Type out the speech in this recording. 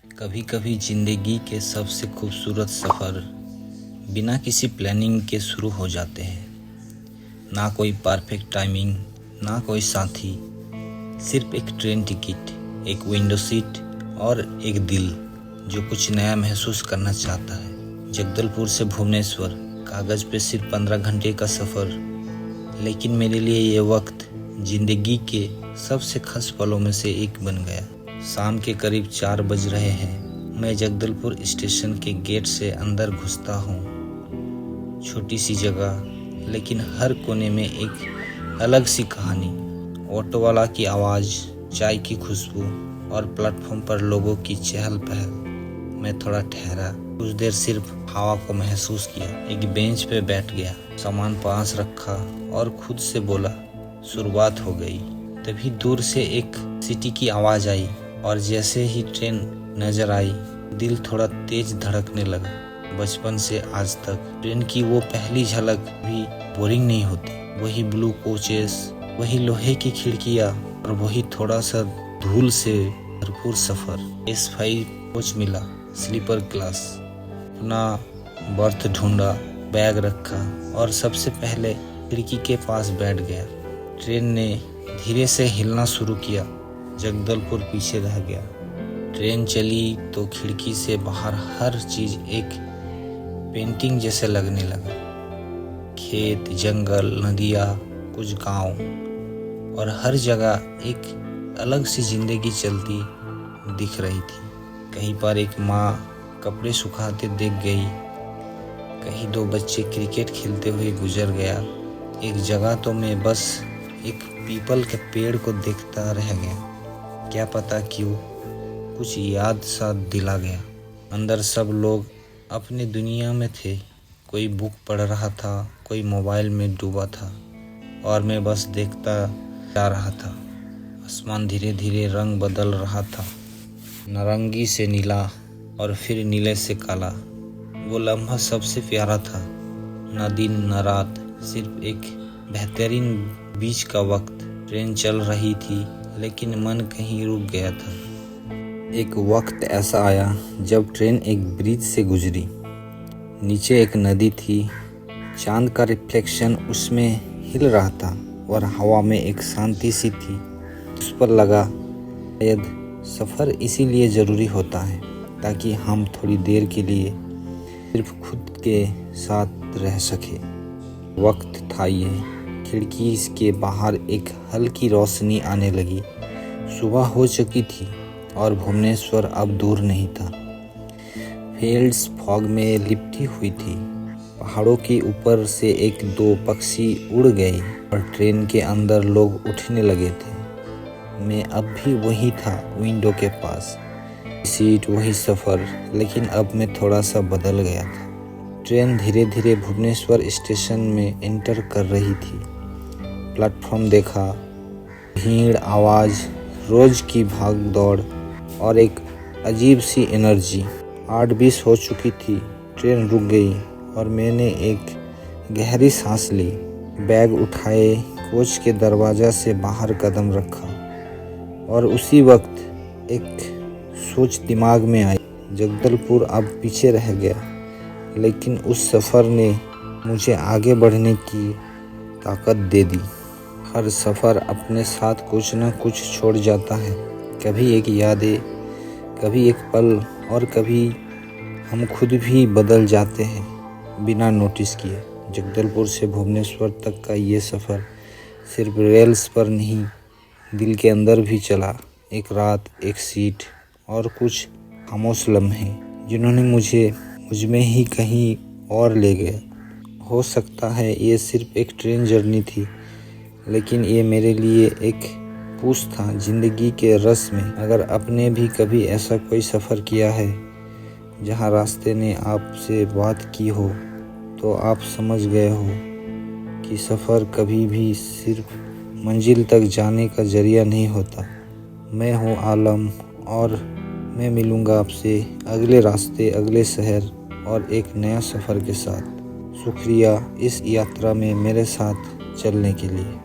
कभी कभी जिंदगी के सबसे खूबसूरत सफ़र बिना किसी प्लानिंग के शुरू हो जाते हैं। ना कोई परफेक्ट टाइमिंग, ना कोई साथी, सिर्फ एक ट्रेन टिकट, एक विंडो सीट और एक दिल जो कुछ नया महसूस करना चाहता है। जगदलपुर से भुवनेश्वर, कागज़ पे सिर्फ 15 घंटे का सफ़र, लेकिन मेरे लिए ये वक्त जिंदगी के सबसे खास पलों में से एक बन गया। शाम के करीब 4 बज रहे हैं। मैं जगदलपुर स्टेशन के गेट से अंदर घुसता हूँ। छोटी सी जगह, लेकिन हर कोने में एक अलग सी कहानी। ऑटो वाला की आवाज़, चाय की खुशबू और प्लेटफॉर्म पर लोगों की चहल पहल। मैं थोड़ा ठहरा, कुछ देर सिर्फ हवा को महसूस किया। एक बेंच पे बैठ गया, सामान पास रखा और खुद से बोला, शुरुआत हो गई। तभी दूर से एक सिटी की आवाज़ आई और जैसे ही ट्रेन नजर आई, दिल थोड़ा तेज धड़कने लगा। बचपन से आज तक ट्रेन की वो पहली झलक भी बोरिंग नहीं होती। वही ब्लू कोचेस, वही लोहे की खिड़कियाँ और वही थोड़ा सा धूल से भरपूर सफ़र। S5 कोच मिला, स्लीपर क्लास। अपना बर्थ ढूंढा, बैग रखा और सबसे पहले खिड़की के पास बैठ गया। ट्रेन ने धीरे से हिलना शुरू किया। जगदलपुर पीछे रह गया। ट्रेन चली तो खिड़की से बाहर हर चीज़ एक पेंटिंग जैसे लगने लगा। खेत, जंगल, नदियाँ, कुछ गांव और हर जगह एक अलग सी जिंदगी चलती दिख रही थी। कहीं पर एक माँ कपड़े सुखाते दिख गई, कहीं 2 बच्चे क्रिकेट खेलते हुए गुजर गया। एक जगह तो मैं बस एक पीपल के पेड़ को देखता रह गया। क्या पता क्यों, कुछ याद सा दिला गया। अंदर सब लोग अपनी दुनिया में थे। कोई बुक पढ़ रहा था, कोई मोबाइल में डूबा था और मैं बस देखता जा रहा था। आसमान धीरे धीरे रंग बदल रहा था, नारंगी से नीला और फिर नीले से काला। वो लम्हा सबसे प्यारा था। न दिन न रात, सिर्फ एक बेहतरीन बीच का वक्त। ट्रेन चल रही थी लेकिन मन कहीं रुक गया था। एक वक्त ऐसा आया जब ट्रेन एक ब्रिज से गुजरी। नीचे एक नदी थी, चांद का रिफ्लेक्शन उसमें हिल रहा था और हवा में एक शांति सी थी। उस पर लगा, शायद सफ़र इसीलिए ज़रूरी होता है ताकि हम थोड़ी देर के लिए सिर्फ खुद के साथ रह सके। वक्त था ये। खिड़की के बाहर एक हल्की रोशनी आने लगी। सुबह हो चुकी थी और भुवनेश्वर अब दूर नहीं था। फील्ड्स फॉग में लिपटी हुई थी। पहाड़ों के ऊपर से 1-2 पक्षी उड़ गए और ट्रेन के अंदर लोग उठने लगे थे। मैं अब भी वही था, विंडो के पास। सीट वही सफ़र, लेकिन अब मैं थोड़ा सा बदल गया था। ट्रेन धीरे धीरे भुवनेश्वर स्टेशन में एंटर कर रही थी। प्लेटफॉर्म देखा, भीड़, आवाज़, रोज़ की भाग दौड़ और एक अजीब सी एनर्जी। 8:20 हो चुकी थी। ट्रेन रुक गई और मैंने एक गहरी सांस ली। बैग उठाए, कोच के दरवाज़ा से बाहर कदम रखा और उसी वक्त एक सोच दिमाग में आई। जगदलपुर अब पीछे रह गया, लेकिन उस सफ़र ने मुझे आगे बढ़ने की ताकत दे दी। हर सफ़र अपने साथ कुछ न कुछ छोड़ जाता है। कभी एक यादें, कभी एक पल और कभी हम खुद भी बदल जाते हैं बिना नोटिस किए। जगदलपुर से भुवनेश्वर तक का ये सफ़र सिर्फ रेल्स पर नहीं, दिल के अंदर भी चला। एक रात, एक सीट और कुछ खामोश लम्हे जिन्होंने मुझ में ही कहीं और ले गए। हो सकता है ये सिर्फ एक ट्रेन जर्नी थी, लेकिन ये मेरे लिए एक पुश था जिंदगी के रस में। अगर आपने भी कभी ऐसा कोई सफ़र किया है जहाँ रास्ते ने आपसे बात की हो, तो आप समझ गए हो कि सफ़र कभी भी सिर्फ मंजिल तक जाने का जरिया नहीं होता। मैं हूँ आलम और मैं मिलूँगा आपसे अगले रास्ते, अगले शहर और एक नया सफ़र के साथ। शुक्रिया इस यात्रा में मेरे साथ चलने के लिए।